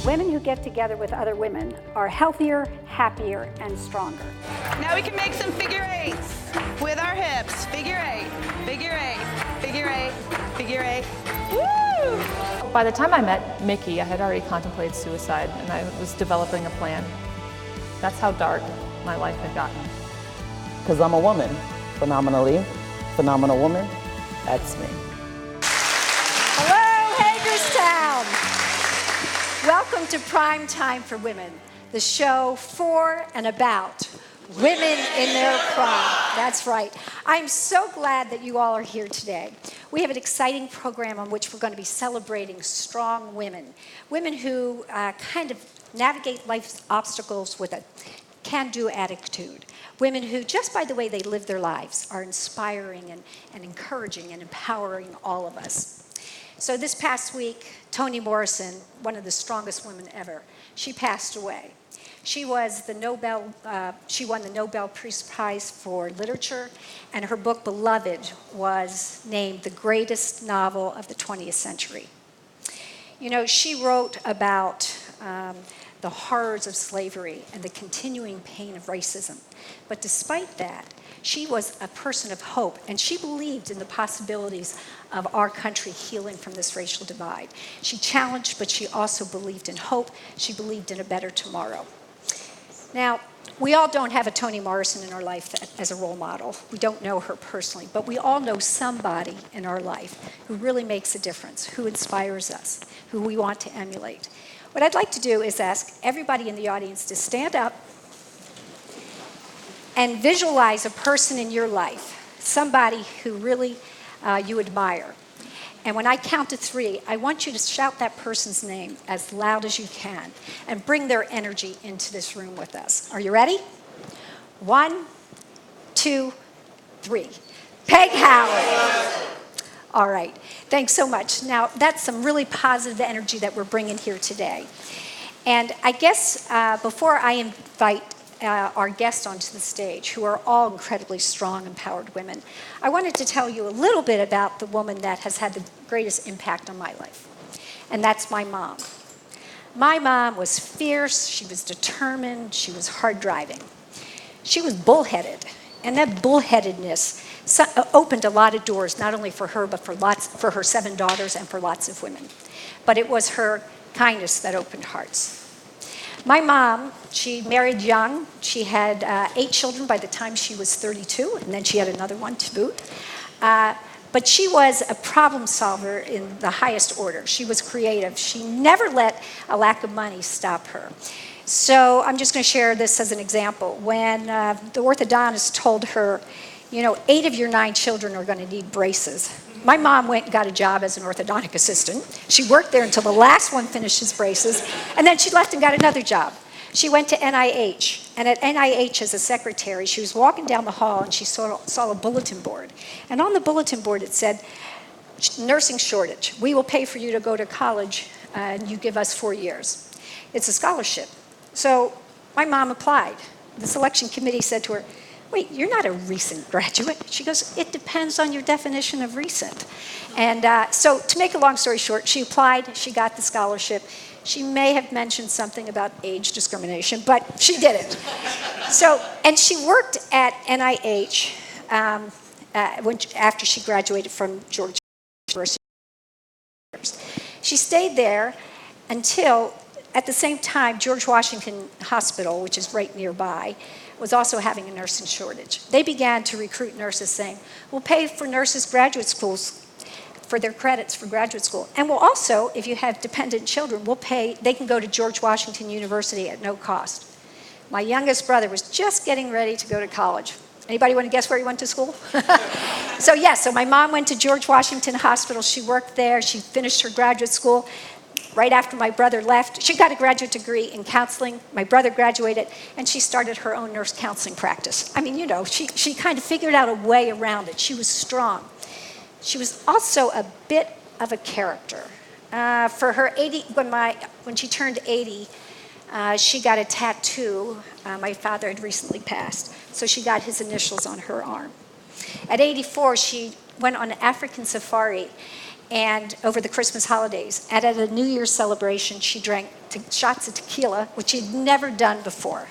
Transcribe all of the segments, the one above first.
Women who get together with other women are healthier, happier, and stronger. Now we can make some figure eights with our hips. Figure eight, figure eight, figure eight, figure eight. Woo! By the time I met Mickey, I had already contemplated suicide and I was developing a plan. That's how dark my life had gotten. Because I'm a woman, phenomenal woman, that's me. Hello, Hagerstown! Welcome to Prime Time for Women, the show for and about women in their prime. That's right. I'm so glad that you all are here today. We have an exciting program on which we're going to be celebrating strong women, women who kind of navigate life's obstacles with a can-do attitude, women who, just by the way they live their lives, are inspiring and encouraging and empowering all of us. So this past week, Toni Morrison, one of the strongest women ever, she passed away. She was she won the Nobel Peace Prize for Literature, and her book, Beloved, was named the greatest novel of the 20th century. You know, she wrote about the horrors of slavery and the continuing pain of racism. But despite that, she was a person of hope, and she believed in the possibilities of our country healing from this racial divide. She challenged, but she also believed in hope. She believed in a better tomorrow. Now, we all don't have a Toni Morrison in our life as a role model. We don't know her personally, but we all know somebody in our life who really makes a difference, who inspires us, who we want to emulate. What I'd like to do is ask everybody in the audience to stand up and visualize a person in your life, somebody who really you admire. And when I count to 3, I want you to shout that person's name as loud as you can and bring their energy into this room with us. Are you ready? 1, 2, 3. Peg Howard. All right, thanks so much. Now, that's some really positive energy that we're bringing here today. And I guess before I invite our guests onto the stage, who are all incredibly strong, empowered women, I wanted to tell you a little bit about the woman that has had the greatest impact on my life, and that's my mom. My mom was fierce, she was determined, she was hard driving. She was bullheaded, and that bullheadedness opened a lot of doors, not only for her, but for her 7 daughters and for lots of women. But it was her kindness that opened hearts. My mom, she married young. She had 8 children by the time she was 32, and then she had another one to boot. But she was a problem solver in the highest order. She was creative. She never let a lack of money stop her. So I'm just going to share this as an example. When the orthodontist told her, you know, 8 of your 9 children are going to need braces, my mom went and got a job as an orthodontic assistant. She worked there until the last one finished his braces, and then she left and got another job. She went to NIH, and at NIH as a secretary, she was walking down the hall and she saw a bulletin board. And on the bulletin board it said, nursing shortage. We will pay for you to go to college and you give us 4 years. It's a scholarship. So my mom applied. The selection committee said to her, wait, you're not a recent graduate. She goes, it depends on your definition of recent. And so to make a long story short, she applied, she got the scholarship. She may have mentioned something about age discrimination, but she did it. So, and she worked at NIH after she graduated from Georgia University. She stayed there until, at the same time, George Washington Hospital, which is right nearby, was also having a nursing shortage. They began to recruit nurses saying, we'll pay for nurses' graduate schools for their credits for graduate school. And we'll also, if you have dependent children, we'll pay, they can go to George Washington University at no cost. My youngest brother was just getting ready to go to college. Anybody want to guess where he went to school? So my mom went to George Washington Hospital. She worked there. She finished her graduate school. Right after my brother left, she got a graduate degree in counseling. My brother graduated, and she started her own nurse counseling practice. I mean, you know, she kind of figured out a way around it. She was strong. She was also a bit of a character. For her 80, when she turned 80, she got a tattoo. My father had recently passed, so she got his initials on her arm. At 84, she went on an African safari, and over the Christmas holidays. And at a New Year's celebration, she drank shots of tequila, which she'd never done before.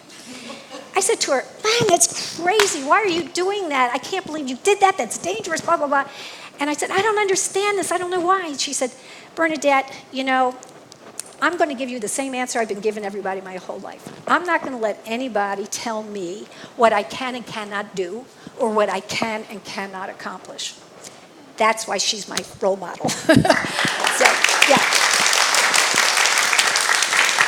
I said to her, "Man, that's crazy. Why are you doing that? I can't believe you did that. That's dangerous, blah, blah, blah." And I said, "I don't understand this. I don't know why." And she said, "Bernadette, you know, I'm going to give you the same answer I've been giving everybody my whole life. I'm not going to let anybody tell me what I can and cannot do or what I can and cannot accomplish." That's why she's my role model. So, yeah.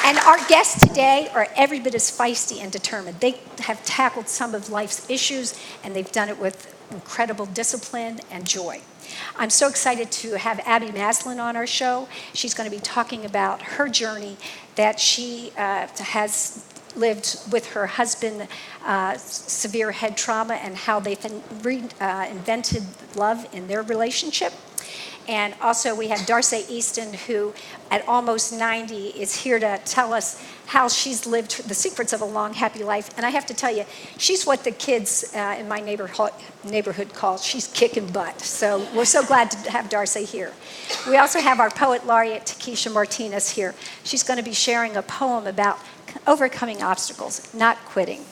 And our guests today are every bit as feisty and determined. They have tackled some of life's issues, and they've done it with incredible discipline and joy. I'm so excited to have Abby Maslin on our show. She's going to be talking about her journey that she has lived with her husband, severe head trauma, and how they've invented love in their relationship. And also we have Darcy Easton, who at almost 90 is here to tell us how she's lived the secrets of a long, happy life. And I have to tell you, she's what the kids in my neighborhood call, she's kicking butt. So we're so glad to have Darcy here. We also have our poet laureate, Takesha Martinez, here. She's going to be sharing a poem about overcoming obstacles, not quitting.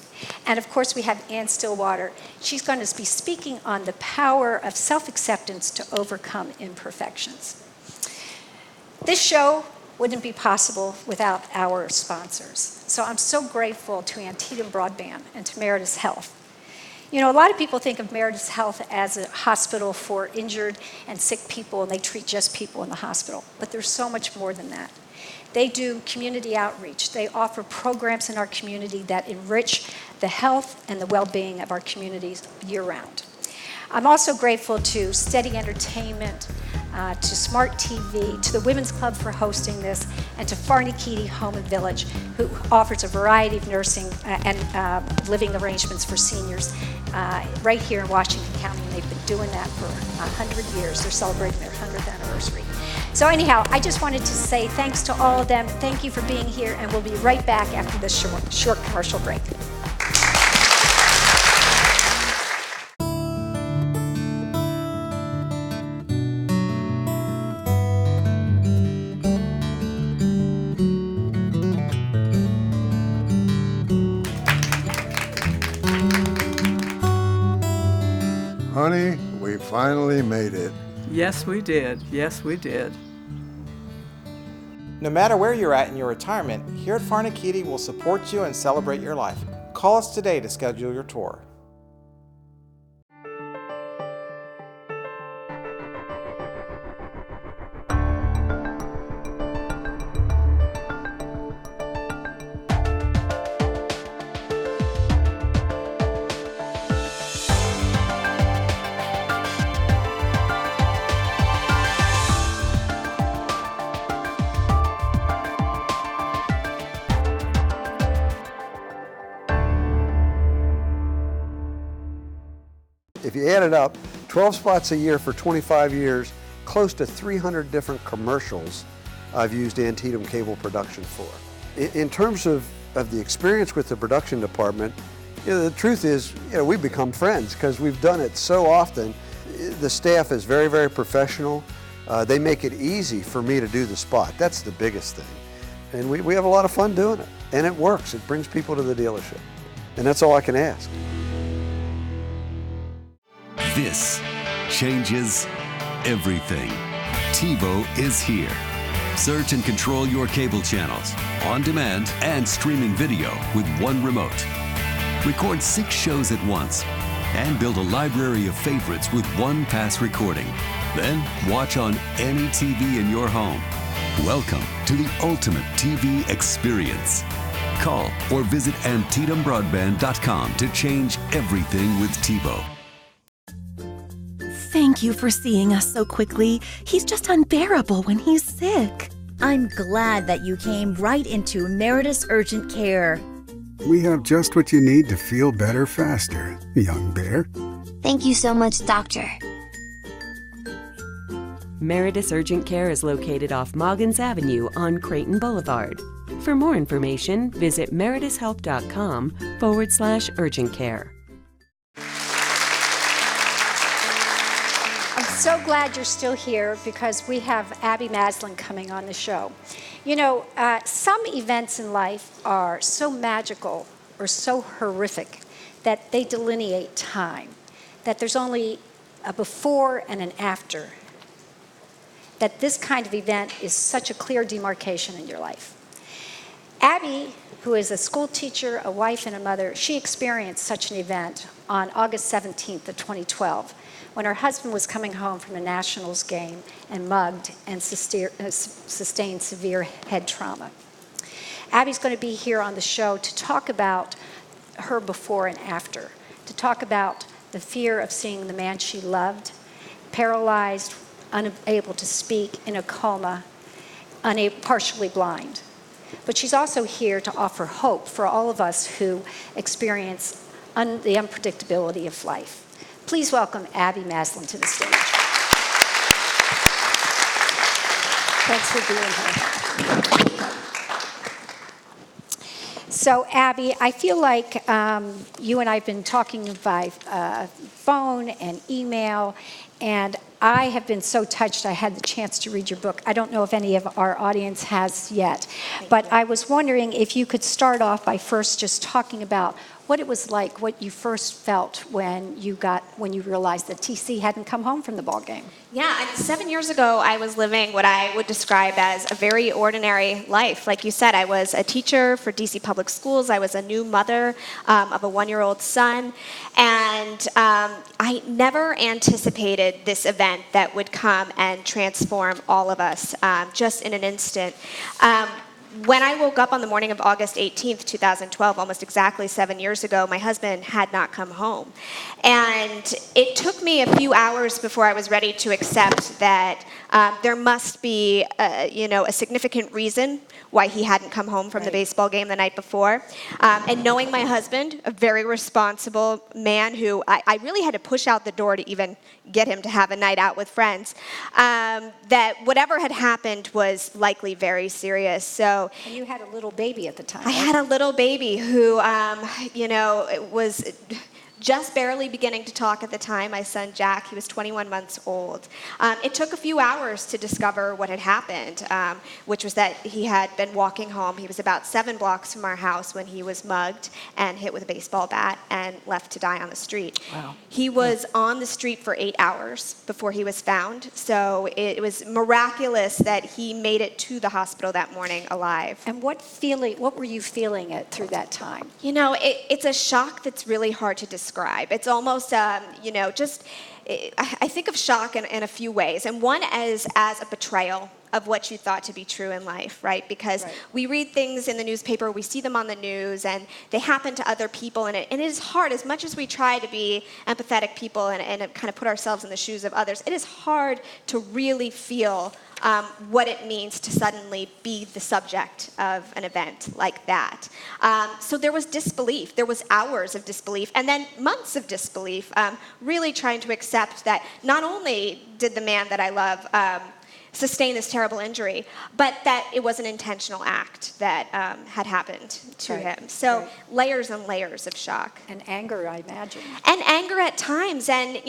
And of course, we have Ann Stillwater. She's going to be speaking on the power of self-acceptance to overcome imperfections. This show wouldn't be possible without our sponsors. So I'm so grateful to Antietam Broadband and to Meritus Health. You know, a lot of people think of Meritus Health as a hospital for injured and sick people, and they treat just people in the hospital. But there's so much more than that. They do community outreach. They offer programs in our community that enrich the health and the well-being of our communities year-round. I'm also grateful to Steady Entertainment, to Smart TV, to the Women's Club for hosting this, and to Farney-Keaty Home and Village, who offers a variety of nursing and living arrangements for seniors right here in Washington County. And they've been doing that for 100 years. They're celebrating their 100th anniversary. So anyhow, I just wanted to say thanks to all of them. Thank you for being here, and we'll be right back after this short commercial break. Honey, we finally made it. Yes, we did. Yes, we did. No matter where you're at in your retirement, here at Farney-Keaty will support you and celebrate your life. Call us today to schedule your tour. If you add it up, 12 spots a year for 25 years, close to 300 different commercials I've used Antietam Cable Production for. In terms of the experience with the production department, the truth is, we've become friends because we've done it so often. The staff is very, very professional. They make it easy for me to do the spot. That's the biggest thing. And we have a lot of fun doing it. And it works. It brings people to the dealership. And that's all I can ask. This changes everything. TiVo is here. Search and control your cable channels, on demand and streaming video with one remote. Record 6 shows at once and build a library of favorites with one pass recording. Then watch on any TV in your home. Welcome to the ultimate TV experience. Call or visit AntietamBroadband.com to change everything with TiVo. Thank you for seeing us so quickly. He's just unbearable when he's sick. I'm glad that you came right into Meritus Urgent Care. We have just what you need to feel better faster, young bear. Thank you so much, Doctor. Meritus Urgent Care is located off Moggins Avenue on Creighton Boulevard. For more information, visit meritushealth.com/urgent care. I'm so glad you're still here because we have Abby Maslin coming on the show. You know, some events in life are so magical or so horrific that they delineate time, that there's only a before and an after, that this kind of event is such a clear demarcation in your life. Abby, who is a school teacher, a wife, and a mother, she experienced such an event on August 17th of 2012 when her husband was coming home from a Nationals game and mugged and sustained severe head trauma. Abby's going to be here on the show to talk about her before and after, to talk about the fear of seeing the man she loved, paralyzed, unable to speak, in a coma, partially blind. But she's also here to offer hope for all of us who experience the unpredictability of life. Please welcome Abby Maslin to the stage. Thanks for being here. So, Abby, I feel like you and I have been talking by phone and email, and I have been so touched I had the chance to read your book. I don't know if any of our audience has yet, but I was wondering if you could start off by first just talking about what it was like, what you first felt when you realized that TC hadn't come home from the ball game. Yeah, 7 years ago, I was living what I would describe as a very ordinary life. Like you said, I was a teacher for DC Public Schools. I was a new mother of a 1-year-old son. And I never anticipated this event that would come and transform all of us just in an instant. When I woke up on the morning of August 18th, 2012, almost exactly 7 years ago, my husband had not come home. And it took me a few hours before I was ready to accept that there must be a significant reason why he hadn't come home from the baseball game the night before. And knowing my husband, a very responsible man who I really had to push out the door to even get him to have a night out with friends, that whatever had happened was likely very serious. So. And you had a little baby at the time. I had a little baby who, was just barely beginning to talk at the time, my son Jack. He was 21 months old. It took a few hours to discover what had happened, which was that he had been walking home. He was about 7 blocks from our house when he was mugged and hit with a baseball bat and left to die on the street. Wow. He was on the street for 8 hours before he was found, so it was miraculous that he made it to the hospital that morning alive. And what were you feeling through that time? You know, it's a shock that's really hard to describe. It's almost, I think of shock in a few ways. And one as a betrayal of what you thought to be true in life, right? Because we read things in the newspaper, we see them on the news, and they happen to other people. And it is hard, as much as we try to be empathetic people and kind of put ourselves in the shoes of others, it is hard to really feel what it means to suddenly be the subject of an event like that. So there was disbelief. There was hours of disbelief, and then months of disbelief, really trying to accept that not only did the man that I love sustain this terrible injury, but that it was an intentional act that had happened to him. So layers and layers of shock. And anger, I imagine. And anger at times, and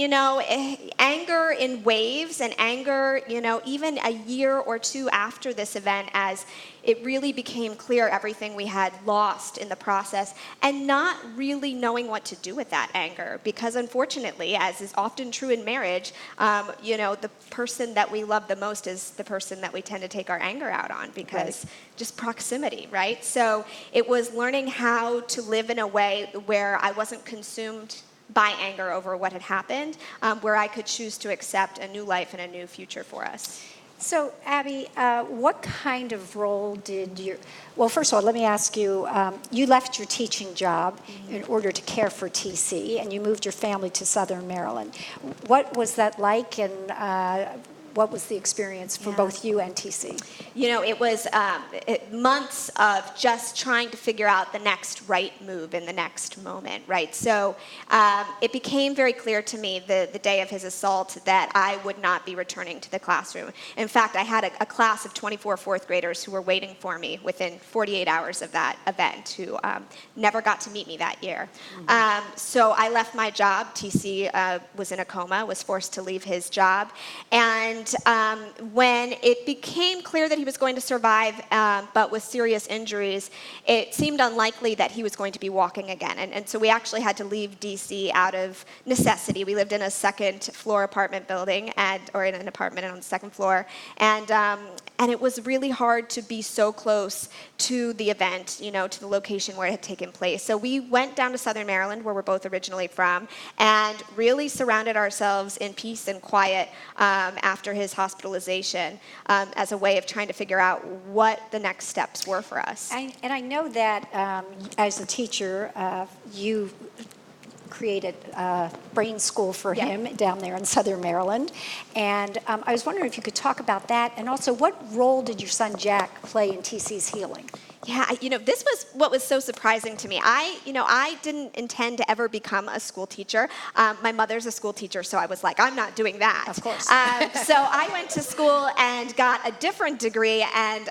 anger in waves, and anger, even a year or two after this event, as it really became clear everything we had lost in the process, and not really knowing what to do with that anger, because unfortunately, as is often true in marriage, the person that we love the most is the person that we tend to take our anger out on, because just proximity, right? So it was learning how to live in a way where I wasn't consumed by anger over what had happened, where I could choose to accept a new life and a new future for us. So, Abby, what kind of role did well, first of all, let me ask you, you left your teaching job in order to care for TC, and you moved your family to Southern Maryland. What was that like, and what was the experience for both you and TC? You know, it was months of just trying to figure out the next right move in the next moment, right? So it became very clear to me the day of his assault that I would not be returning to the classroom. In fact, I had a class of 24 fourth graders who were waiting for me within 48 hours of that event who never got to meet me that year. So I left my job. TC was in a coma, was forced to leave his job. And when it became clear that he was going to survive, but with serious injuries, it seemed unlikely that he was going to be walking again. And so we actually had to leave DC out of necessity. We lived in a second floor apartment building, or in an apartment on the second floor. And it was really hard to be so close to the event, you know, to the location where it had taken place. So we went down to Southern Maryland, where we're both originally from, and really surrounded ourselves in peace and quiet after his hospitalization as a way of trying to figure out what the next steps were for us. And I know that as a teacher, you created a brain school for him down there in Southern Maryland. And I was wondering if you could talk about that, and also what role did your son Jack play in TC's healing? Yeah, you know, this was what was so surprising to me. I didn't intend to ever become a school teacher. My mother's a school teacher, so I was like, I'm not doing that. Of course. So I went to school and got a different degree and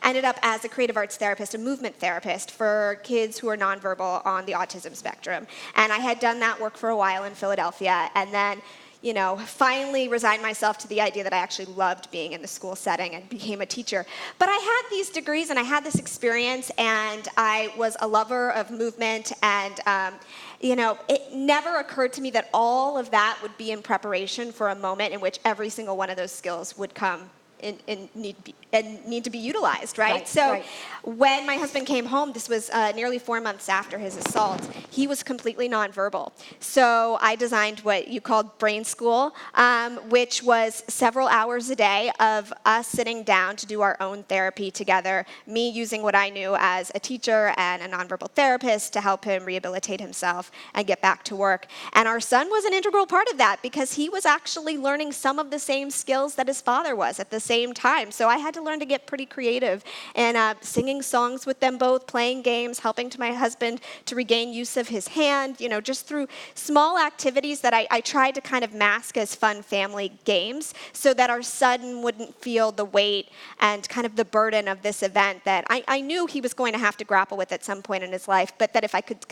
ended up as a creative arts therapist, a movement therapist for kids who are nonverbal on the autism spectrum. And I had done that work for a while in Philadelphia, and then finally resigned myself to the idea that I actually loved being in the school setting and became a teacher. But I had these degrees and I had this experience, and I was a lover of movement, and it never occurred to me that all of that would be in preparation for a moment in which every single one of those skills would come and need to be utilized, right? So when my husband came home, this was nearly 4 months after his assault, he was completely nonverbal. So I designed what you called Brain School, which was several hours a day of us sitting down to do our own therapy together, me using what I knew as a teacher and a nonverbal therapist to help him rehabilitate himself and get back to work. And our son was an integral part of that because he was actually learning some of the same skills that his father was at the same time. So I had to learn to get pretty creative and singing songs with them both, playing games, helping to my husband to regain use of his hand, just through small activities that I tried to kind of mask as fun family games so that our son wouldn't feel the weight and kind of the burden of this event that I knew he was going to have to grapple with at some point in his life, but that if I could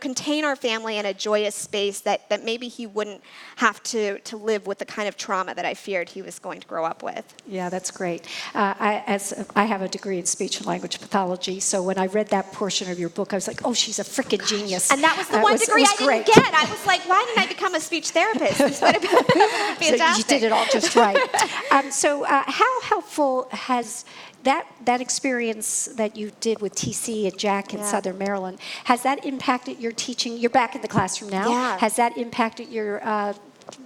contain our family in a joyous space that maybe he wouldn't have to live with the kind of trauma that I feared he was going to grow up with. Yeah, that's great. I have a degree in speech and language pathology, so when I read that portion of your book, I was like, oh, she's a freaking genius. And that was the one degree I didn't get. I was like, why didn't I become a speech therapist? This would have been fantastic. So you did it all just right. So how helpful has that experience that you did with TC and Jack in Southern Maryland, has that impacted your teaching? You're back in the classroom now. Yeah. Has that impacted your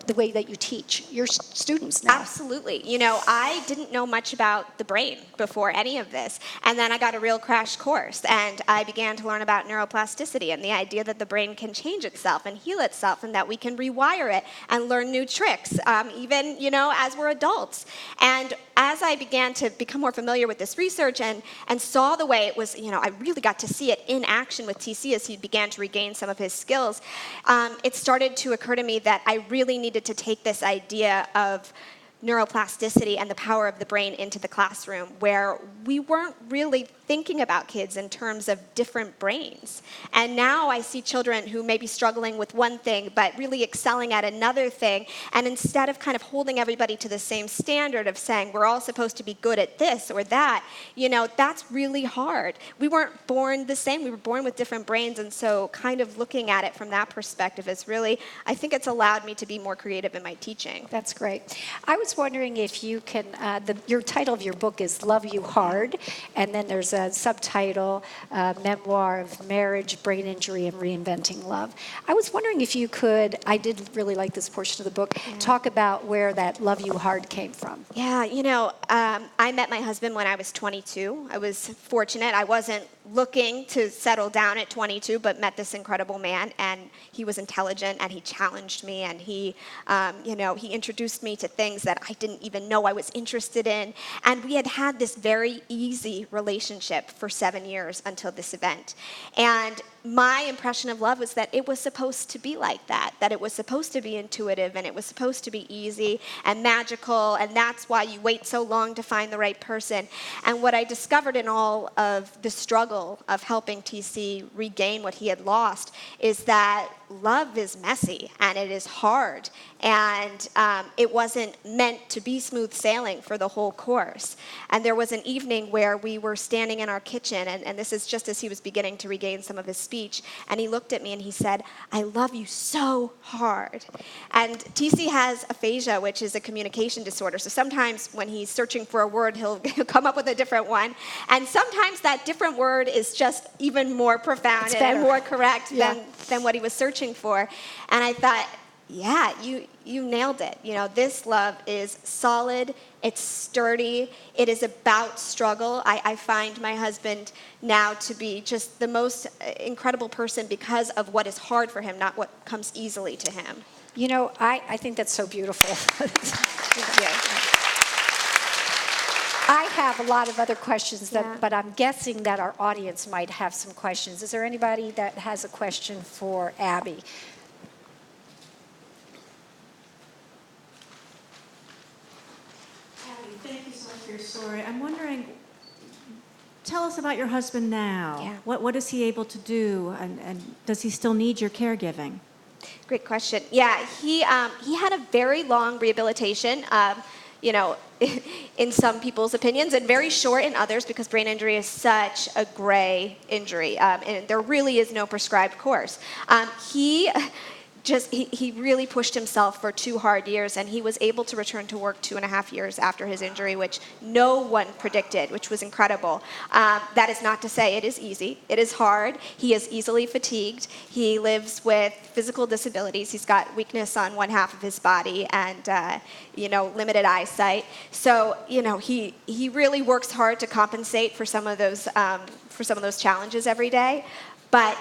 the way that you teach your students now? Absolutely. I didn't know much about the brain before any of this. And then I got a real crash course, and I began to learn about neuroplasticity and the idea that the brain can change itself and heal itself, and that we can rewire it and learn new tricks, even, as we're adults. And as I began to become more familiar with this research and saw the way it was, I really got to see it in action with TC as he began to regain some of his skills, it started to occur to me that I really needed to take this idea of neuroplasticity and the power of the brain into the classroom, where we weren't really thinking about kids in terms of different brains. And now I see children who may be struggling with one thing but really excelling at another thing, and instead of kind of holding everybody to the same standard of saying we're all supposed to be good at this or that, that's really hard. We weren't born the same. We were born with different brains, and so kind of looking at it from that perspective is really, I think it's allowed me to be more creative in my teaching. That's great. I was wondering if you can, your title of your book is Love You Hard, and then there's a subtitle, Memoir of Marriage, Brain Injury, and Reinventing Love. I was wondering if you could, I did really like this portion of the book, talk about where that Love You Hard came from. Yeah, I met my husband when I was 22. I was fortunate. I wasn't looking to settle down at 22, but met this incredible man, and he was intelligent, and he challenged me, and he introduced me to things that I didn't even know I was interested in. And we had had this very easy relationship for 7 years until this event. And my impression of love was that it was supposed to be like that it it was supposed to be intuitive, and it was supposed to be easy and magical, and that's why you wait so long to find the right person. And what I discovered in all of the struggle of helping TC regain what he had lost is that love is messy, and it is hard, and it wasn't meant to be smooth sailing for the whole course. And there was an evening where we were standing in our kitchen, and this is just as he was beginning to regain some of his speech, and he looked at me and he said, "I love you so hard." And TC has aphasia, which is a communication disorder, so sometimes when he's searching for a word, he'll come up with a different one, and sometimes that different word is just even more profound and more correct than what he was searching for. And I thought, yeah, you nailed it. You know, this love is solid, it's sturdy, it is about struggle. I find my husband now to be just the most incredible person because of what is hard for him, not what comes easily to him. You know, I think that's so beautiful. Thank you. I have a lot of other questions, but I'm guessing that our audience might have some questions. Is there anybody that has a question for Abby? Abby, thank you so much for your story. I'm wondering, tell us about your husband now. Yeah. What is he able to do, and does he still need your caregiving? Great question. Yeah, he had a very long rehabilitation. You know, in some people's opinions, and very short in others, because brain injury is such a gray injury, and there really is no prescribed course. He really pushed himself for 2 hard years, and he was able to return to work 2.5 years after his injury, which no one predicted, which was incredible. That is not to say it is easy. It is hard. He is easily fatigued. He lives with physical disabilities. He's got weakness on one half of his body and, limited eyesight. So, he really works hard to compensate for some of those challenges every day. But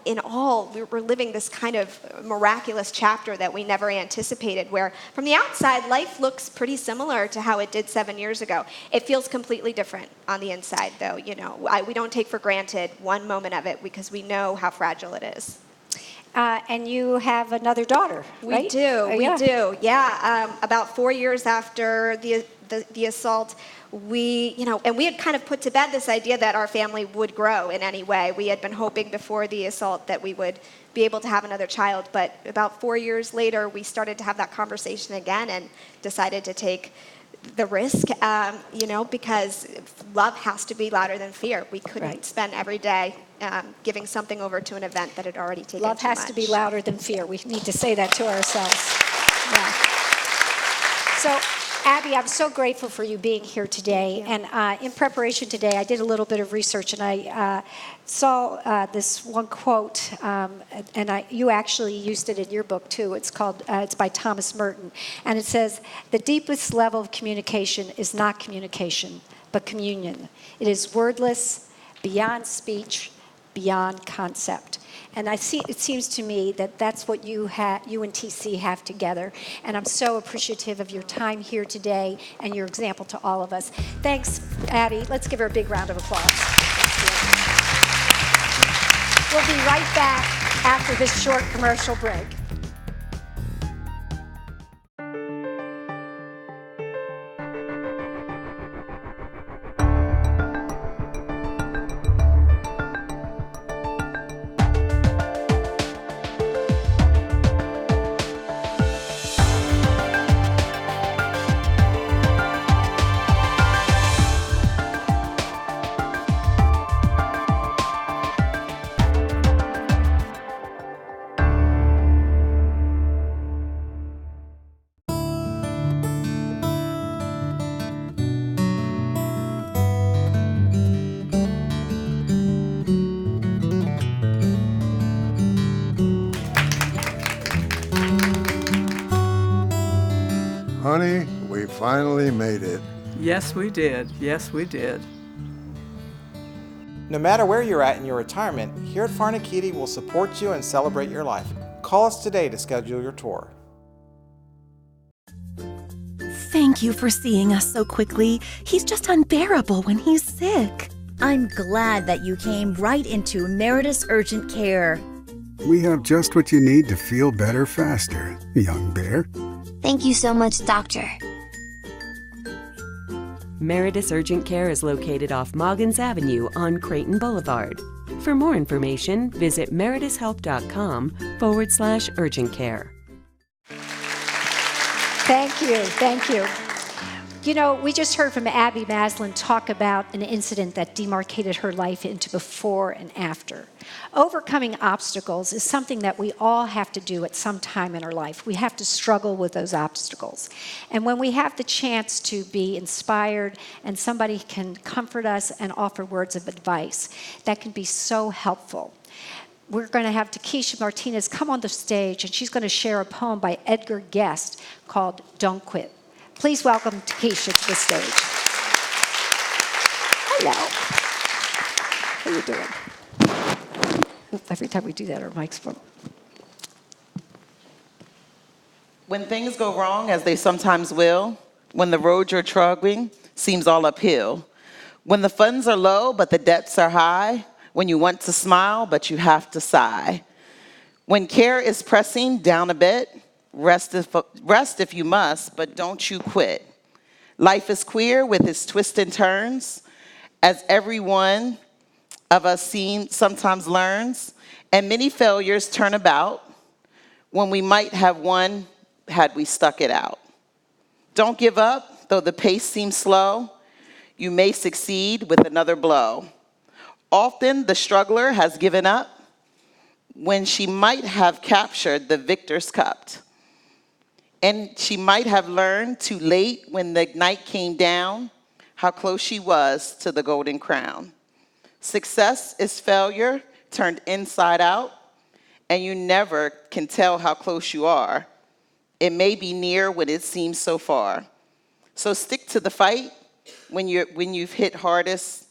in all, we're living this kind of miraculous chapter that we never anticipated, where from the outside, life looks pretty similar to how it did 7 years ago. It feels completely different on the inside, though. We don't take for granted one moment of it because we know how fragile it is. And you have another daughter, right? We do. Yeah. About 4 years after the assault, we had kind of put to bed this idea that our family would grow in any way. We had been hoping before the assault that we would be able to have another child, but about 4 years later, we started to have that conversation again and decided to take the risk, because love has to be louder than fear. We couldn't spend every day giving something over to an event that had already taken Love has to be louder than fear. We need to say that to ourselves. Yeah. So, Abby, I'm so grateful for you being here today. And in preparation today, I did a little bit of research, and I saw this one quote, and you actually used it in your book too. It's by Thomas Merton, and it says, "The deepest level of communication is not communication, but communion. It is wordless, beyond speech, beyond concept." And it seems to me that that's what you and TC have together. And I'm so appreciative of your time here today and your example to all of us. Thanks, Abby. Let's give her a big round of applause. We'll be right back after this short commercial break. Honey, we finally made it. Yes, we did. Yes, we did. No matter where you're at in your retirement, here at Farnakitti will support you and celebrate your life. Call us today to schedule your tour. Thank you for seeing us so quickly. He's just unbearable when he's sick. I'm glad that you came right into Meritus Urgent Care. We have just what you need to feel better faster, young bear. Thank you so much, Doctor. Meritus Urgent Care is located off Moggins Avenue on Creighton Boulevard. For more information, visit meritushelp.com/urgent care. Thank you, thank you. You know, we just heard from Abby Maslin talk about an incident that demarcated her life into before and after. Overcoming obstacles is something that we all have to do at some time in our life. We have to struggle with those obstacles. And when we have the chance to be inspired and somebody can comfort us and offer words of advice, that can be so helpful. We're going to have Takesha Martinez come on the stage, and she's going to share a poem by Edgar Guest called Don't Quit. Please welcome Takesha to the stage. Hello. How are you doing? Every time we do that, our mic's full. When things go wrong, as they sometimes will, when the road you're trudging seems all uphill, when the funds are low but the debts are high, when you want to smile but you have to sigh, when care is pressing down a bit, rest if you must, but don't you quit. Life is queer with its twists and turns, as every one of us sometimes learns, and many failures turn about when we might have won had we stuck it out. Don't give up, though the pace seems slow. You may succeed with another blow. Often the struggler has given up when she might have captured the victor's cup. And she might have learned too late when the night came down how close she was to the golden crown. Success is failure turned inside out, and you never can tell how close you are. It may be near when it seems so far. So stick to the fight when you've hit hardest.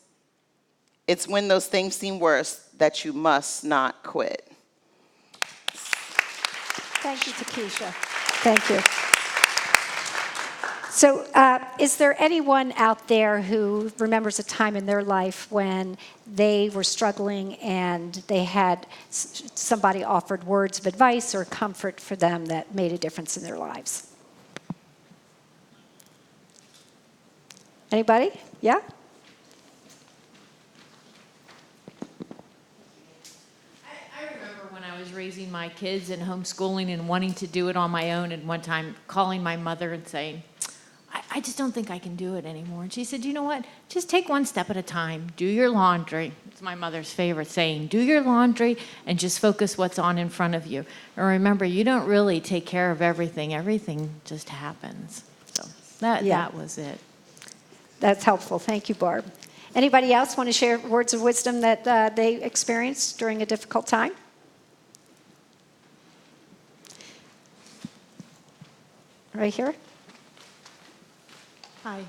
It's when those things seem worse that you must not quit. Thank you, Takesha. Thank you. So is there anyone out there who remembers a time in their life when they were struggling and they had somebody offered words of advice or comfort for them that made a difference in their lives? Anybody? Yeah? I remember when I was raising my kids and homeschooling and wanting to do it on my own, and one time calling my mother and saying, I just don't think I can do it anymore. And she said, you know what? Just take one step at a time. Do your laundry. It's my mother's favorite saying. Do your laundry and just focus what's on in front of you. And remember, you don't really take care of everything. Everything just happens. So that was it. That's helpful. Thank you, Barb. Anybody else want to share words of wisdom that they experienced during a difficult time? Right here. Hi.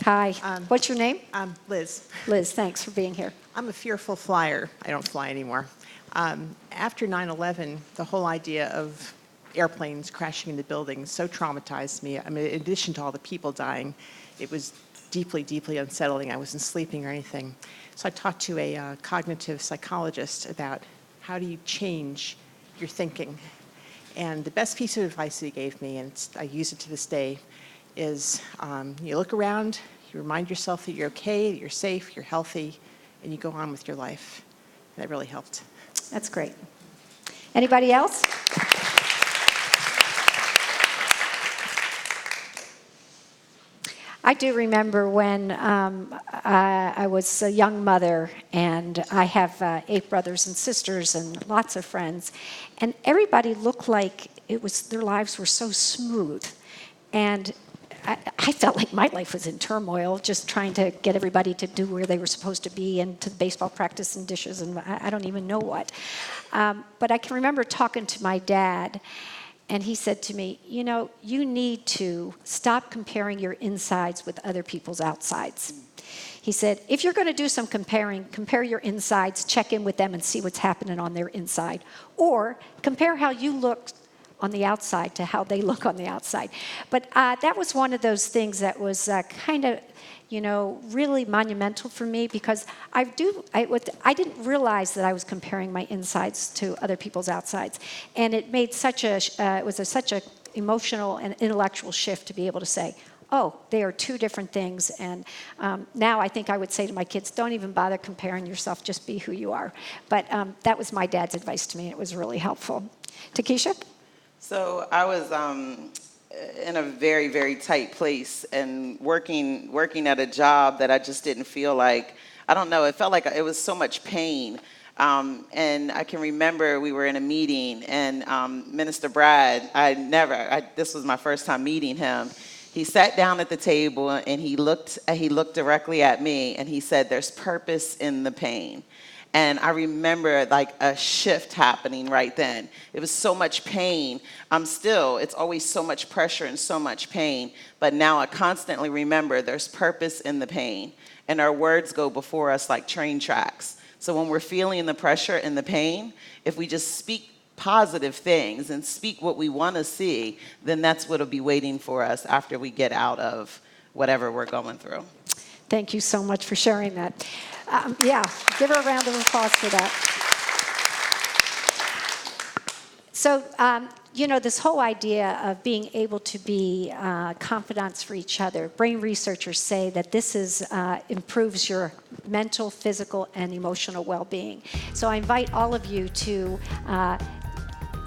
Hi. What's your name? I'm Liz. Liz, thanks for being here. I'm a fearful flyer. I don't fly anymore. After 9/11, the whole idea of airplanes crashing into buildings so traumatized me. I mean, in addition to all the people dying, it was deeply, deeply unsettling. I wasn't sleeping or anything. So I talked to a cognitive psychologist about how do you change your thinking. And the best piece of advice that he gave me, and I use it to this day, is you look around, you remind yourself that you're okay, that you're safe, you're healthy, and you go on with your life. And that really helped. That's great. Anybody else? I do remember when I was a young mother, and I have 8 brothers and sisters and lots of friends, and everybody looked like their lives were so smooth. And I felt like my life was in turmoil, just trying to get everybody to do where they were supposed to be and to the baseball practice and dishes and I don't even know what. But I can remember talking to my dad, and he said to me, you know, you need to stop comparing your insides with other people's outsides. He said, if you're going to do some comparing, compare your insides, check in with them and see what's happening on their inside. Or compare how you look on the outside to how they look on the outside. But that was one of those things that was kind of, really monumental for me, because I didn't realize that I was comparing my insides to other people's outsides, and it made such a emotional and intellectual shift to be able to say, oh, they are two different things. And now I think I would say to my kids, don't even bother comparing yourself, just be who you are. But that was my dad's advice to me, and it was really helpful. Takesha? So I was in a very, very tight place and working at a job that I just didn't feel like, I don't know, it felt like it was so much pain. And I can remember we were in a meeting, and Minister Brad, this was my first time meeting him. He sat down at the table and he looked directly at me, and he said, "There's purpose in the pain." And I remember like a shift happening right then. It was so much pain. It's always so much pressure and so much pain. But now I constantly remember there's purpose in the pain. And our words go before us like train tracks. So when we're feeling the pressure and the pain, if we just speak positive things and speak what we want to see, then that's what will be waiting for us after we get out of whatever we're going through. Thank you so much for sharing that. Give her a round of applause for that. So, this whole idea of being able to be confidants for each other, brain researchers say that this improves your mental, physical, and emotional well-being. So I invite all of you to,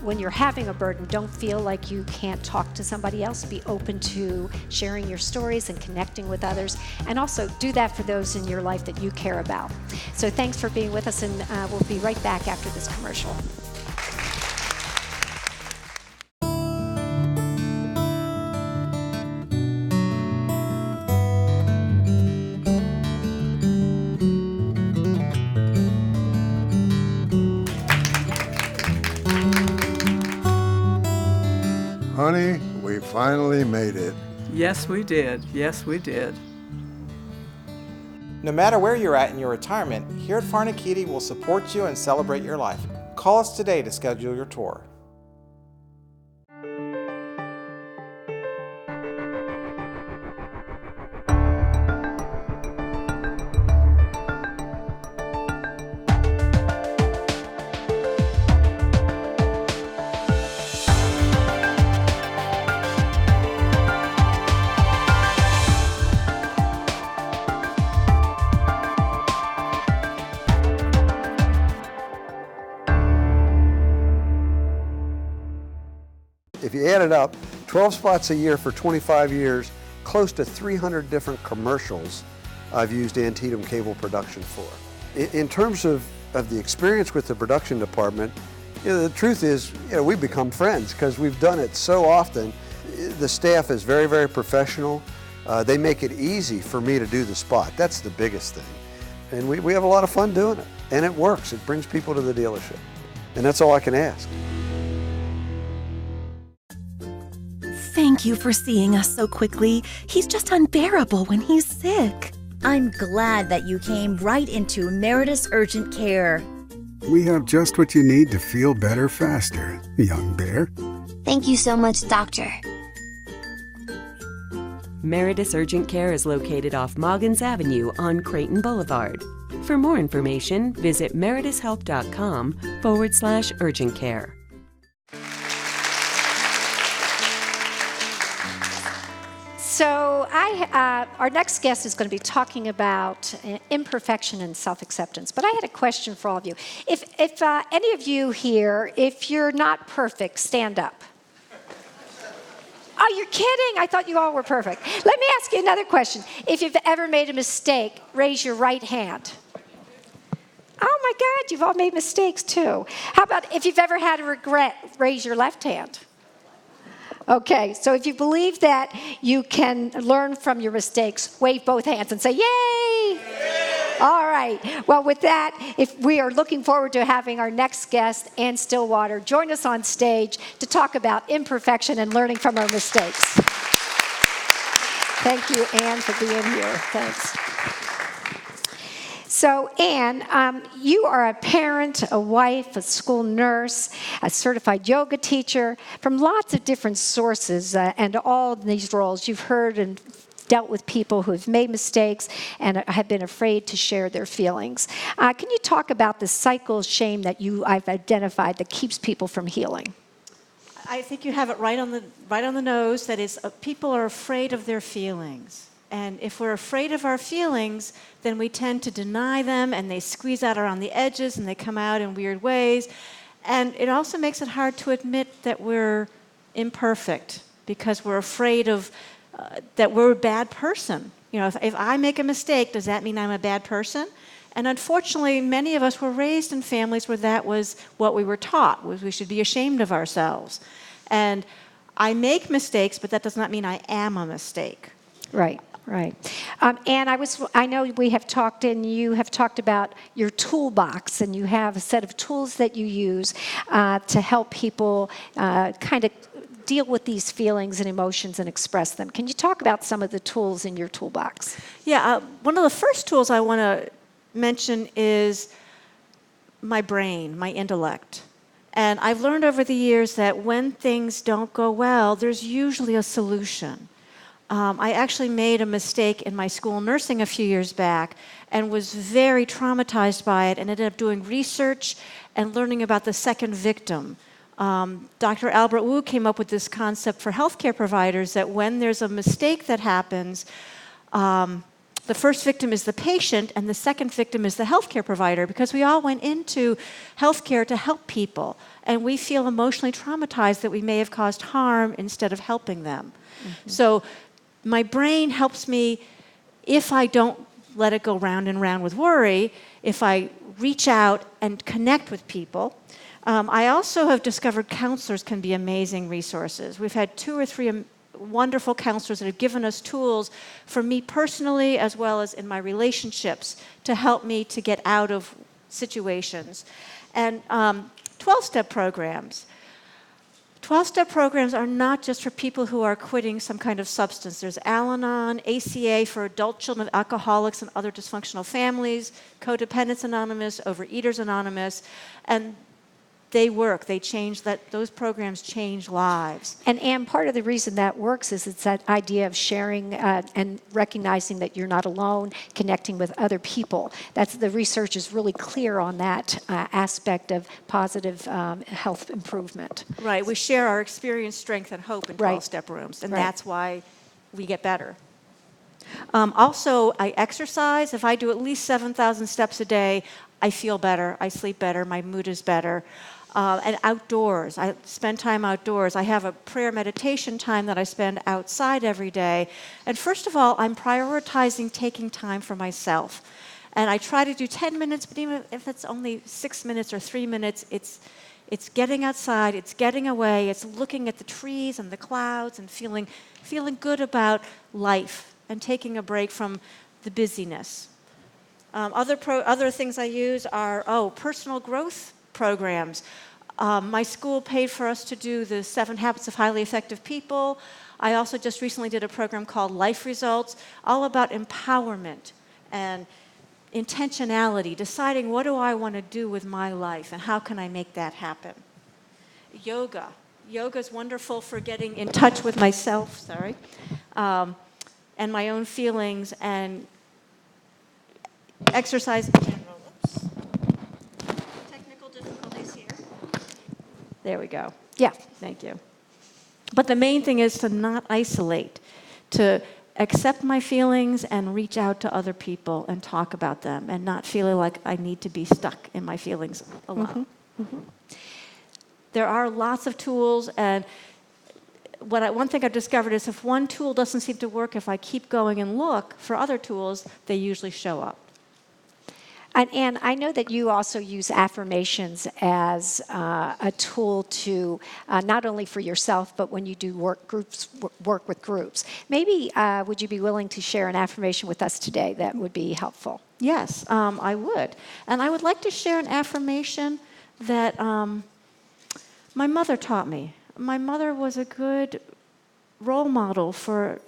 when you're having a burden, don't feel like you can't talk to somebody else. Be open to sharing your stories and connecting with others. And also do that for those in your life that you care about. So thanks for being with us, and we'll be right back after this commercial. Honey, we finally made it. Yes, we did. Yes, we did. No matter where you're at in your retirement, here at Farnakitti will support you and celebrate your life. Call us today to schedule your tour. If you add it up, 12 spots a year for 25 years, close to 300 different commercials I've used Antietam Cable Production for. In terms of the experience with the production department, the truth is, we've become friends because we've done it so often. The staff is very, very professional. They make it easy for me to do the spot. That's the biggest thing. And we have a lot of fun doing it. And it works. It brings people to the dealership. And that's all I can ask. Thank you for seeing us so quickly. He's just unbearable when he's sick. I'm glad that you came right into Meritus Urgent Care. We have just what you need to feel better faster, young bear. Thank you so much, Doctor. Meritus Urgent Care is located off Moggins Avenue on Creighton Boulevard. For more information, visit meritushealth.com/urgent care. So our next guest is going to be talking about imperfection and self-acceptance. But I had a question for all of you. If any of you here, if you're not perfect, stand up. Oh, you're kidding. I thought you all were perfect. Let me ask you another question. If you've ever made a mistake, raise your right hand. Oh my God, you've all made mistakes too. How about if you've ever had a regret, raise your left hand. Okay, so if you believe that you can learn from your mistakes, wave both hands and say, yay! All right. Well, with that, if we are looking forward to having our next guest, Ann Stillwater, join us on stage to talk about imperfection and learning from our mistakes. Thank you, Ann, for being here. Thanks. So, Anne, you are a parent, a wife, a school nurse, a certified yoga teacher. From lots of different sources and all these roles, you've heard and dealt with people who have made mistakes and have been afraid to share their feelings. Can you talk about the cycle of shame that I've identified that keeps people from healing? I think you have it right on the nose. That is, people are afraid of their feelings. And if we're afraid of our feelings, then we tend to deny them, and they squeeze out around the edges, and they come out in weird ways. And it also makes it hard to admit that we're imperfect, because we're afraid of that we're a bad person. You know, if I make a mistake, does that mean I'm a bad person? And unfortunately, many of us were raised in families where that was what we were taught, was we should be ashamed of ourselves. And I make mistakes, but that does not mean I am a mistake. Right. Right. And I know we have talked, and you have talked about your toolbox, and you have a set of tools that you use to help people kind of deal with these feelings and emotions and express them. Can you talk about some of the tools in your toolbox? Yeah. One of the first tools I want to mention is my brain, my intellect. And I've learned over the years that when things don't go well, there's usually a solution. I actually made a mistake in my school nursing a few years back and was very traumatized by it, and ended up doing research and learning about the second victim. Dr. Albert Wu came up with this concept for healthcare providers that when there's a mistake that happens, the first victim is the patient and the second victim is the healthcare provider, because we all went into healthcare to help people, and we feel emotionally traumatized that we may have caused harm instead of helping them. Mm-hmm. So my brain helps me, if I don't let it go round and round with worry, if I reach out and connect with people. I also have discovered counselors can be amazing resources. We've had 2 or 3 wonderful counselors that have given us tools for me personally, as well as in my relationships, to help me to get out of situations. And 12-step programs. 12-step programs are not just for people who are quitting some kind of substance. There's Al-Anon, ACA for adult children of alcoholics and other dysfunctional families, Codependents Anonymous, Overeaters Anonymous, and they work. They change those programs change lives. And part of the reason that works is it's that idea of sharing and recognizing that you're not alone, connecting with other people. The research is really clear on that aspect of positive health improvement. Right. We share our experience, strength, and hope in 12-step rooms, and that's why we get better. Also, I exercise. If I do at least 7,000 steps a day, I feel better. I sleep better. My mood is better. And outdoors. I spend time outdoors. I have a prayer meditation time that I spend outside every day. And first of all, I'm prioritizing taking time for myself. And I try to do 10 minutes, but even if it's only 6 minutes or 3 minutes, it's getting outside, it's getting away, it's looking at the trees and the clouds and feeling good about life and taking a break from the busyness. Other things I use are, personal growth programs. My school paid for us to do the 7 Habits of Highly Effective People. I also just recently did a program called Life Results, all about empowerment and intentionality, deciding what do I want to do with my life and how can I make that happen. Yoga. Yoga is wonderful for getting in touch with myself, and my own feelings, and exercise in general. Technical difficulties here. There we go. Yeah. Thank you. But the main thing is to not isolate, to accept my feelings and reach out to other people and talk about them, and not feeling like I need to be stuck in my feelings alone. Mm-hmm. Mm-hmm. There are lots of tools, and one thing I've discovered is if one tool doesn't seem to work, if I keep going and look for other tools, they usually show up. And I know that you also use affirmations as a tool to not only for yourself, but when you do work with groups. Maybe would you be willing to share an affirmation with us today that would be helpful? Yes, I would. And I would like to share an affirmation that my mother taught me. My mother was a good role model for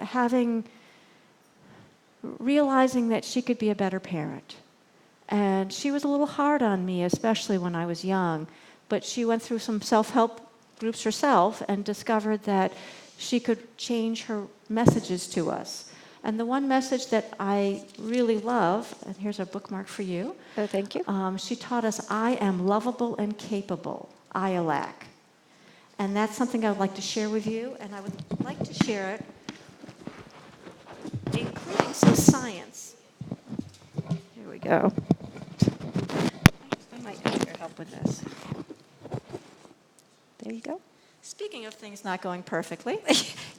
realizing that she could be a better parent. And she was a little hard on me, especially when I was young. But she went through some self-help groups herself and discovered that she could change her messages to us. And the one message that I really love, and here's a bookmark for you. Oh, thank you. She taught us, I am lovable and capable, IALAC. And that's something I would like to share with you, and I would like to share it, including some science. Here we go. I might need your help with this. There you go. Speaking of things not going perfectly.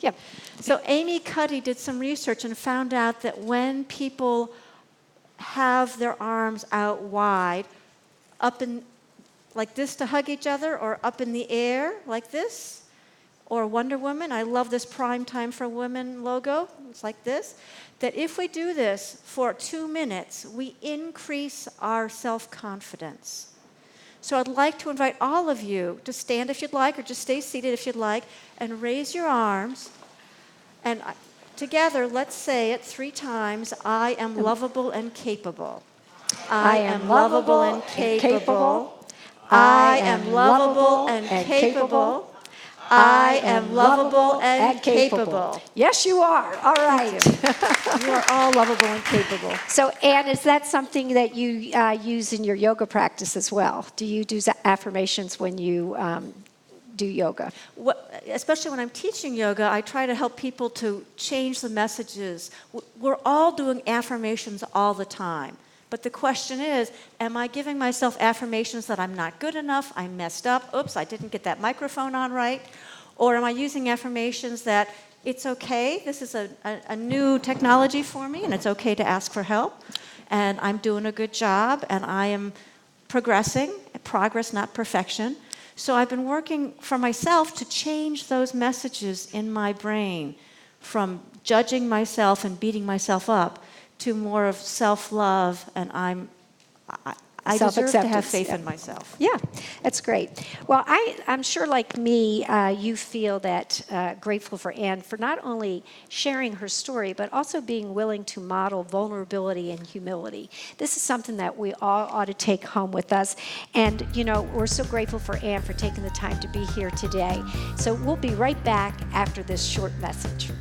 Yep. So Amy Cuddy did some research and found out that when people have their arms out wide, up in like this to hug each other, or up in the air like this, or Wonder Woman, I love this Prime Time for Women logo, it's like this, that if we do this for 2 minutes, we increase our self-confidence. So I'd like to invite all of you to stand if you'd like, or just stay seated if you'd like, and raise your arms. And together, let's say it 3 times. I am lovable and capable. I am lovable and capable. I am lovable and capable. I am lovable and capable. Yes, you are. All right. You are all lovable and capable. So, Anne, is that something that you use in your yoga practice as well? Do you do affirmations when you do yoga? Especially when I'm teaching yoga, I try to help people to change the messages. We're all doing affirmations all the time. But the question is, am I giving myself affirmations that I'm not good enough, I messed up, oops, I didn't get that microphone on right? Or am I using affirmations that it's okay, this is a new technology for me, and it's okay to ask for help, and I'm doing a good job, and I am progressing, progress, not perfection. So I've been working for myself to change those messages in my brain from judging myself and beating myself up to more of self-love, and I deserve to have faith in myself. Yeah, that's great. Well, I'm sure, like me, you feel that grateful for Anne for not only sharing her story, but also being willing to model vulnerability and humility. This is something that we all ought to take home with us. And, you know, we're so grateful for Anne for taking the time to be here today. So we'll be right back after this short message.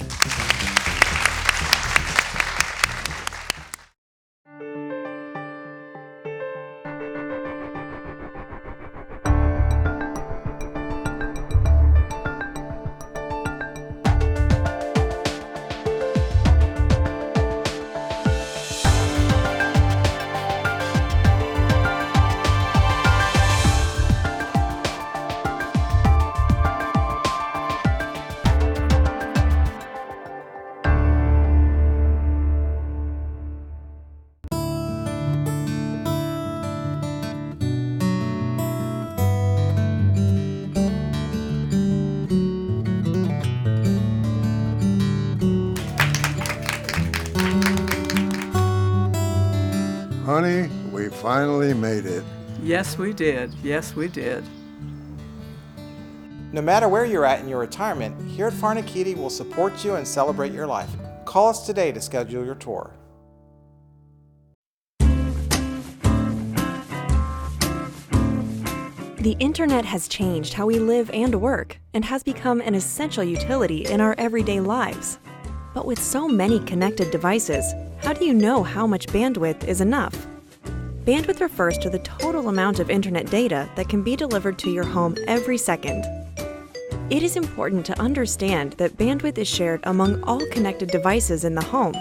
Honey, we finally made it. Yes, we did. Yes, we did. No matter where you're at in your retirement, here at Farnakitti will support you and celebrate your life. Call us today to schedule your tour. The internet has changed how we live and work and has become an essential utility in our everyday lives. But with so many connected devices, how do you know how much bandwidth is enough? Bandwidth refers to the total amount of internet data that can be delivered to your home every second. It is important to understand that bandwidth is shared among all connected devices in the home.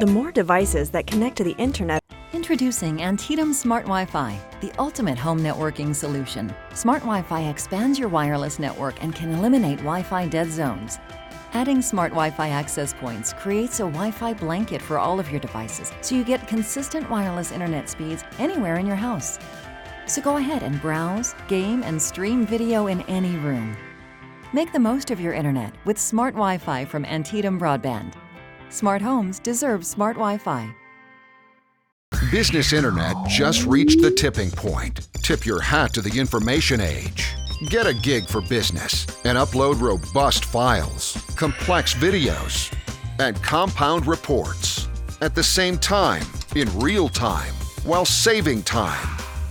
The more devices that connect to the internet. Introducing Antietam Smart Wi-Fi, the ultimate home networking solution. Smart Wi-Fi expands your wireless network and can eliminate Wi-Fi dead zones. Adding Smart Wi-Fi access points creates a Wi-Fi blanket for all of your devices, so you get consistent wireless internet speeds anywhere in your house. So go ahead and browse, game, and stream video in any room. Make the most of your internet with Smart Wi-Fi from Antietam Broadband. Smart homes deserve smart Wi-Fi. Business internet just reached the tipping point. Tip your hat to the information age. Get a gig for business and upload robust files, complex videos, and compound reports. At the same time, in real time, while saving time.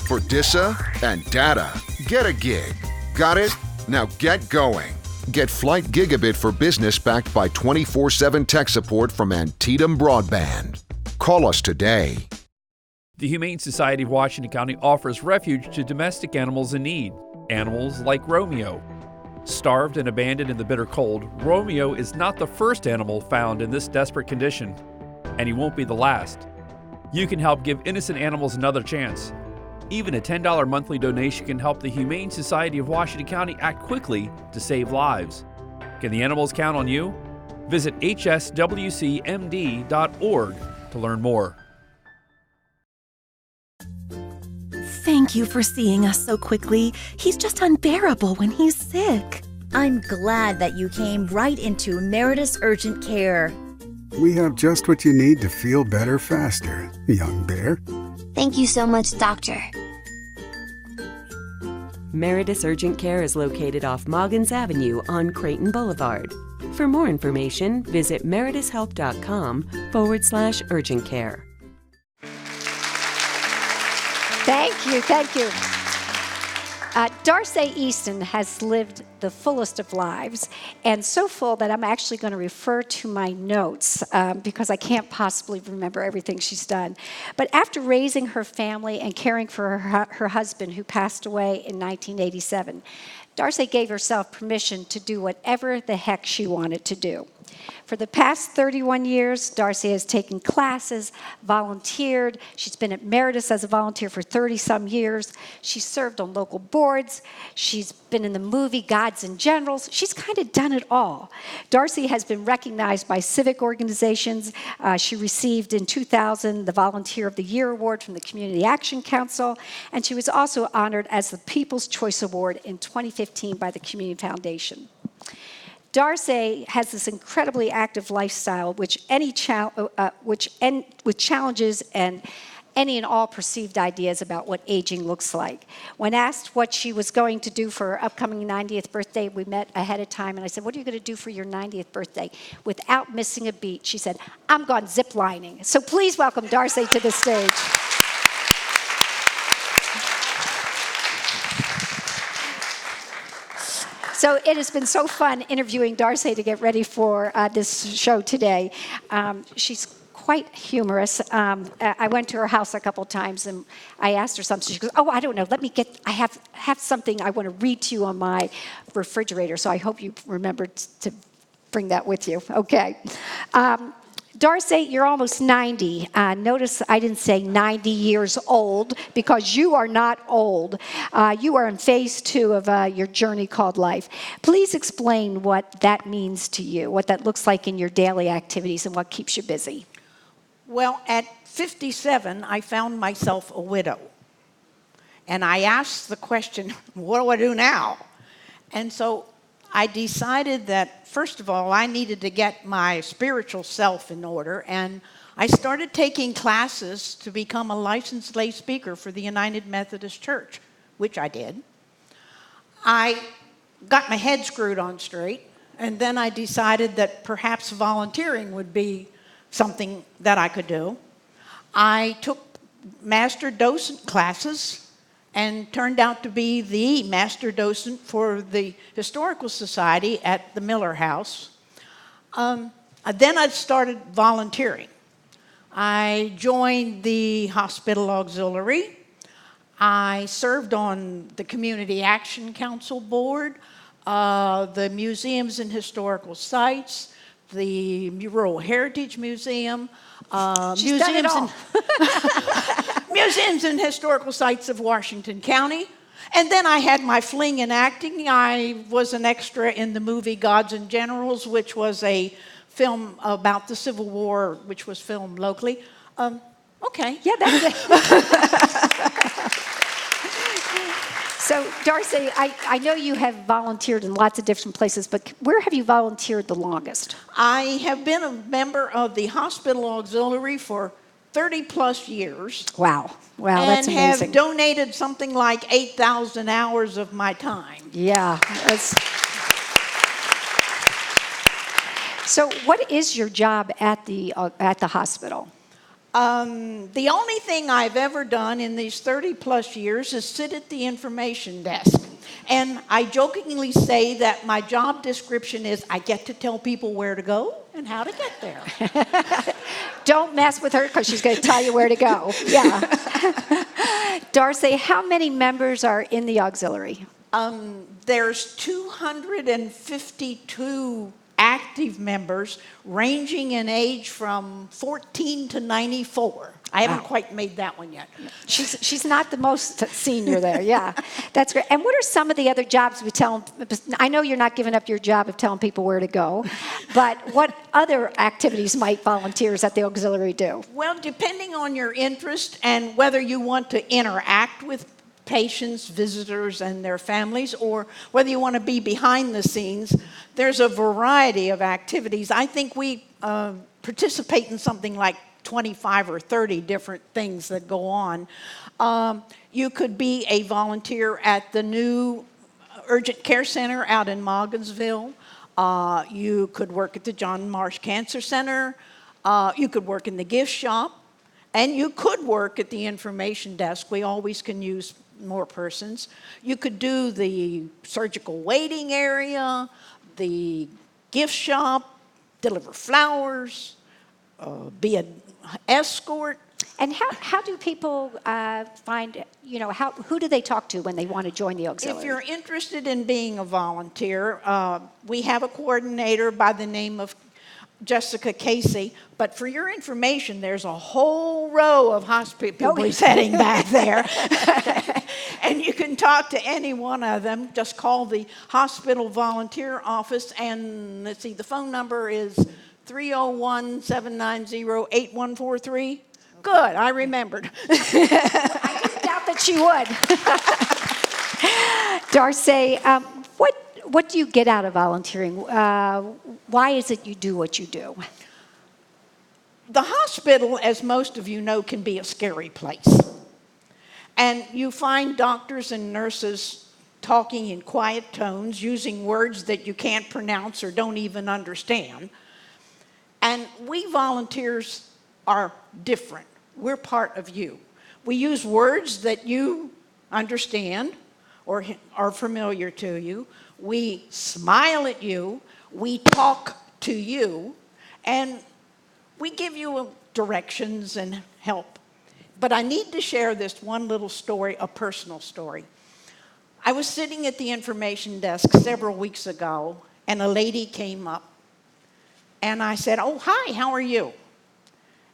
For DISA and data, get a gig. Got it? Now get going. Get Flight Gigabit for Business backed by 24/7 tech support from Antietam Broadband. Call us today. The Humane Society of Washington County offers refuge to domestic animals in need. Animals like Romeo. Starved and abandoned in the bitter cold, Romeo is not the first animal found in this desperate condition, and he won't be the last. You can help give innocent animals another chance. Even a $10 monthly donation can help the Humane Society of Washington County act quickly to save lives. Can the animals count on you? Visit hswcmd.org to learn more. Thank you for seeing us so quickly. He's just unbearable when he's sick. I'm glad that you came right into Meritus Urgent Care. We have just what you need to feel better faster, young bear. Thank you so much, Doctor. Meritus Urgent Care is located off Moggins Avenue on Creighton Boulevard. For more information, visit meritushealth.com/urgent care. Thank you. Darcy Easton has lived the fullest of lives, and so full that I'm actually going to refer to my notes because I can't possibly remember everything she's done. But after raising her family and caring for her husband, who passed away in 1987, Darcy gave herself permission to do whatever the heck she wanted to do. For the past 31 years, Darcy has taken classes, volunteered. She's been at Meritus as a volunteer for 30-some years. She's served on local boards. She's been in the movie Gods and Generals. She's kind of done it all. Darcy has been recognized by civic organizations. She received in 2000 the Volunteer of the Year Award from the Community Action Council, and she was also honored as the People's Choice Award in 2015 by the Community Foundation. Darcy has this incredibly active lifestyle, with challenges and any and all perceived ideas about what aging looks like. When asked what she was going to do for her upcoming 90th birthday, we met ahead of time, and I said, "What are you going to do for your 90th birthday?" Without missing a beat, she said, "I'm going zip-lining." So please welcome Darcy to the stage. So it has been so fun interviewing Darcy to get ready for this show today. She's quite humorous. I went to her house a couple times and I asked her something. She goes, "Oh, I don't know. I have something I want to read to you on my refrigerator." So I hope you remembered to bring that with you. Okay. Darcy, you're almost 90. Notice I didn't say 90 years old because you are not old. You are in phase 2 of your journey called life. Please explain what that means to you, what that looks like in your daily activities and what keeps you busy. Well, at 57, I found myself a widow. And I asked the question, what do I do now? And so I decided that, first of all, I needed to get my spiritual self in order, and I started taking classes to become a licensed lay speaker for the United Methodist Church, which I did. I got my head screwed on straight, and then I decided that perhaps volunteering would be something that I could do. I took master docent classes and turned out to be the master docent for the Historical Society at the Miller House. Then I started volunteering. I joined the Hospital Auxiliary. I served on the Community Action Council Board, the Museums and Historical Sites, the Rural Heritage Museum, Museums and Historical Sites of Washington County. And then I had my fling in acting. I was an extra in the movie Gods and Generals, which was a film about the Civil War, which was filmed locally. Okay. Yeah, that's it. So, Darcy, I know you have volunteered in lots of different places, but where have you volunteered the longest? I have been a member of the Hospital Auxiliary for 30-plus years. Wow, that's amazing. And have donated something like 8,000 hours of my time. Yeah. So what is your job at the hospital? The only thing I've ever done in these 30 plus years is sit at the information desk. And I jokingly say that my job description is I get to tell people where to go and how to get there. Don't mess with her because she's going to tell you where to go. Yeah. Darcy, how many members are in the auxiliary? There's 252 active members ranging in age from 14 to 94. I haven't quite made that one yet. She's not the most senior there, yeah. That's great. And what are some of the other jobs we tell them? I know you're not giving up your job of telling people where to go, but what other activities might volunteers at the auxiliary do? Well, depending on your interest and whether you want to interact with patients, visitors, and their families, or whether you want to be behind the scenes, there's a variety of activities. I think we participate in something like 25 or 30 different things that go on. You could be a volunteer at the new urgent care center out in Mogginsville. You could work at the John Marsh Cancer Center. You could work in the gift shop. And you could work at the information desk. We always can use more persons. You could do the surgical waiting area, the gift shop, deliver flowers, be an escort. And how do people find, who do they talk to when they want to join the auxiliary? If you're interested in being a volunteer, we have a coordinator by the name of Jessica Casey, but for your information, there's a whole row of hospital sitting back there. And you can talk to any one of them. Just call the hospital volunteer office, and let's see, the phone number is 301-790-8143. Good, I remembered. I didn't doubt that she would. Darcy, what do you get out of volunteering? Why is it you do what you do? The hospital, as most of you know, can be a scary place. And you find doctors and nurses talking in quiet tones, using words that you can't pronounce or don't even understand. And we volunteers are different. We're part of you. We use words that you understand or are familiar to you. We smile at you. We talk to you. And we give you directions and help. But I need to share this one little story, a personal story. I was sitting at the information desk several weeks ago, and a lady came up. And I said, "Oh, hi, how are you?"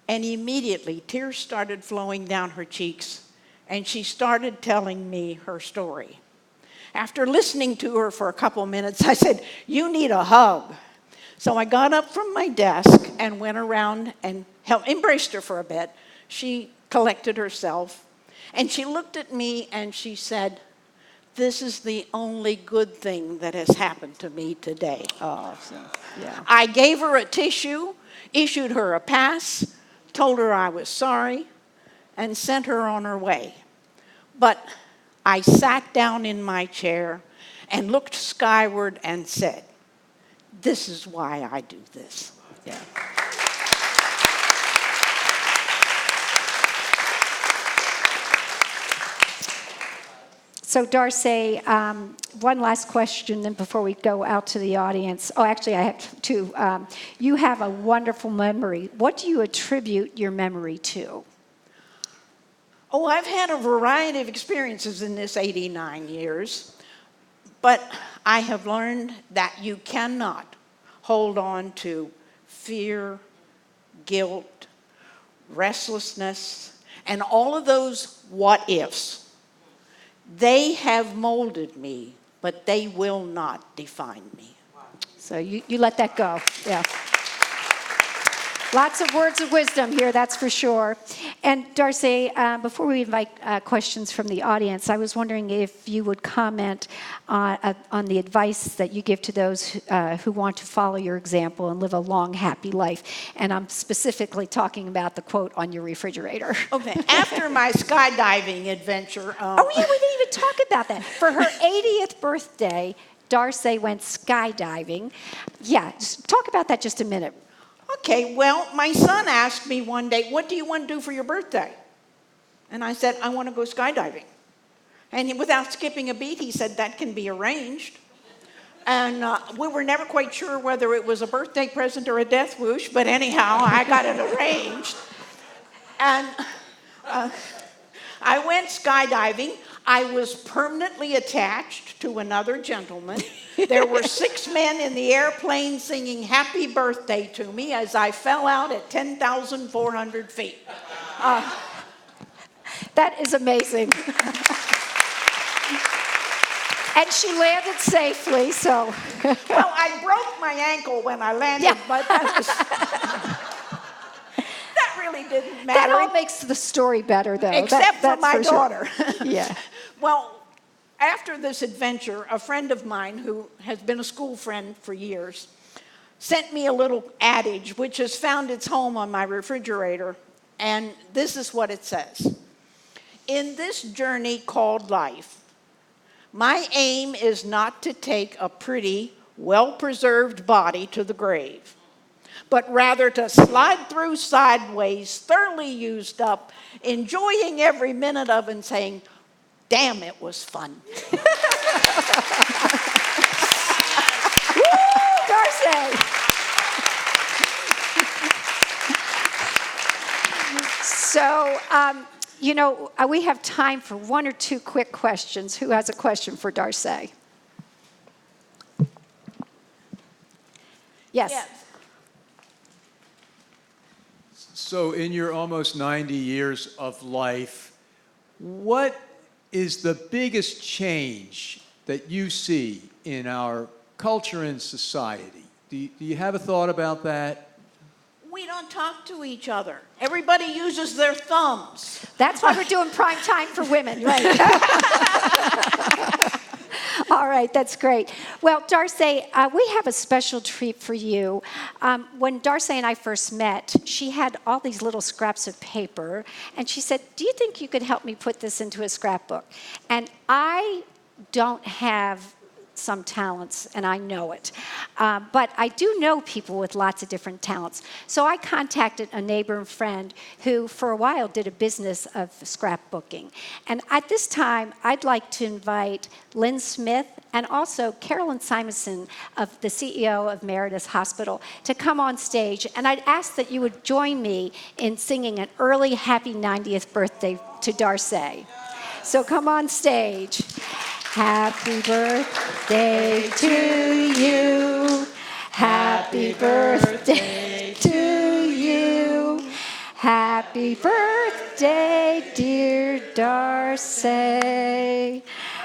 And immediately, tears started flowing down her cheeks, and she started telling me her story. After listening to her for a couple minutes, I said, "You need a hug." So I got up from my desk and went around and embraced her for a bit. She collected herself, and she looked at me and she said, "This is the only good thing that has happened to me today." Yeah. I gave her a tissue, issued her a pass, told her I was sorry, and sent her on her way. But I sat down in my chair and looked skyward and said, "This is why I do this." Yeah. So Darcy, one last question then before we go out to the audience. Oh, actually, I have two. You have a wonderful memory. What do you attribute your memory to? Oh, I've had a variety of experiences in this 89 years, but I have learned that you cannot hold on to fear, guilt, restlessness, and all of those what-ifs. They have molded me, but they will not define me. So you let that go, yeah. Lots of words of wisdom here, that's for sure. And Darcy, before we invite questions from the audience, I was wondering if you would comment on the advice that you give to those who want to follow your example and live a long, happy life. And I'm specifically talking about the quote on your refrigerator. Okay, after my skydiving adventure... oh yeah, we didn't even talk about that. For her 80th birthday, Darcy went skydiving. Yeah, talk about that just a minute. Okay, well, my son asked me one day, what do you want to do for your birthday? And I said, I want to go skydiving. And without skipping a beat, he said, that can be arranged. And we were never quite sure whether it was a birthday present or a death wish, but anyhow, I got it arranged. And I went skydiving. I was permanently attached to another gentleman. There were 6 men in the airplane singing happy birthday to me as I fell out at 10,400 feet. That is amazing. And she landed safely, so. Well, I broke my ankle when I landed, but that really didn't matter. That all makes the story better, though. Except for my daughter. Yeah. Well, after this adventure, a friend of mine who has been a school friend for years sent me a little adage which has found its home on my refrigerator, and this is what it says. In this journey called life, my aim is not to take a pretty, well-preserved body to the grave, but rather to slide through sideways, thoroughly used up, enjoying every minute of it and saying, damn, it was fun. Woo, Darcy! So, we have time for 1 or 2 quick questions. Who has a question for Darcy? Yes. So in your almost 90 years of life, what is the biggest change that you see in our culture and society? Do you have a thought about that? We don't talk to each other. Everybody uses their thumbs. That's why we're doing prime time for women, right? All right, that's great. Well, Darcy, we have a special treat for you. When Darcy and I first met, she had all these little scraps of paper, and she said, do you think you could help me put this into a scrapbook? And I don't have some talents, and I know it. But I do know people with lots of different talents. So I contacted a neighbor and friend who, for a while, did a business of scrapbooking. And at this time, I'd like to invite Lynn Smith and also Carolyn Simonson, the CEO of Meritus Hospital, to come on stage. And I'd ask that you would join me in singing an early happy 90th birthday to Darcy. So come on stage. Happy birthday to you. Happy birthday to you. Happy birthday, dear Darcy.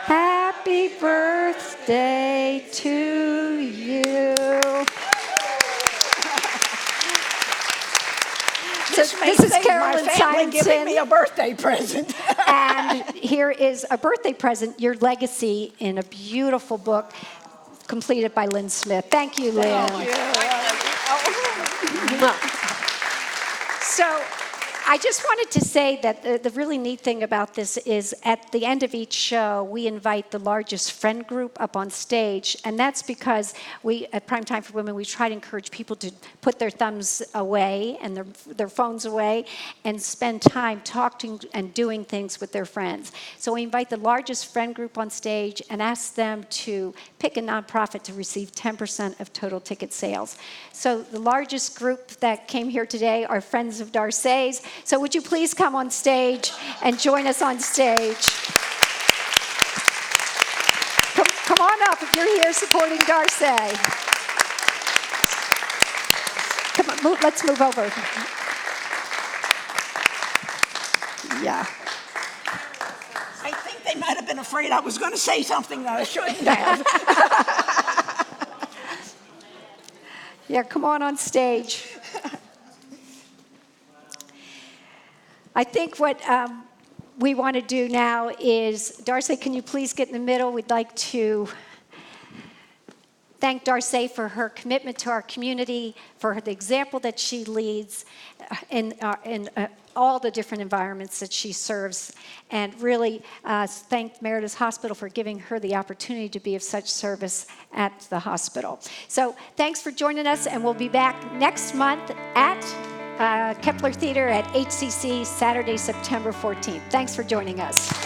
Happy birthday to you. This is Carolyn Simonson giving me a birthday present. And here is a birthday present, your legacy, in a beautiful book completed by Lynn Smith. Thank you, Lynn. So I just wanted to say that the really neat thing about this is at the end of each show, we invite the largest friend group up on stage. And that's because we, at Prime Time for Women, we try to encourage people to put their thumbs away and their phones away and spend time talking and doing things with their friends. So we invite the largest friend group on stage and ask them to pick a nonprofit to receive 10% of total ticket sales. So the largest group that came here today are Friends of Darcy's. So would you please come on stage and join us on stage? Come on up if you're here supporting Darcy. Come on, let's move over. Yeah. I think they might have been afraid I was going to say something that I shouldn't have. Yeah, come on stage. I think what we want to do now is, Darcy, can you please get in the middle? We'd like to thank Darcy for her commitment to our community, for the example that she leads in all the different environments that she serves, and really thank Meritus Hospital for giving her the opportunity to be of such service at the hospital. So thanks for joining us, and we'll be back next month at Kepler Theater at HCC, Saturday, September 14th. Thanks for joining us.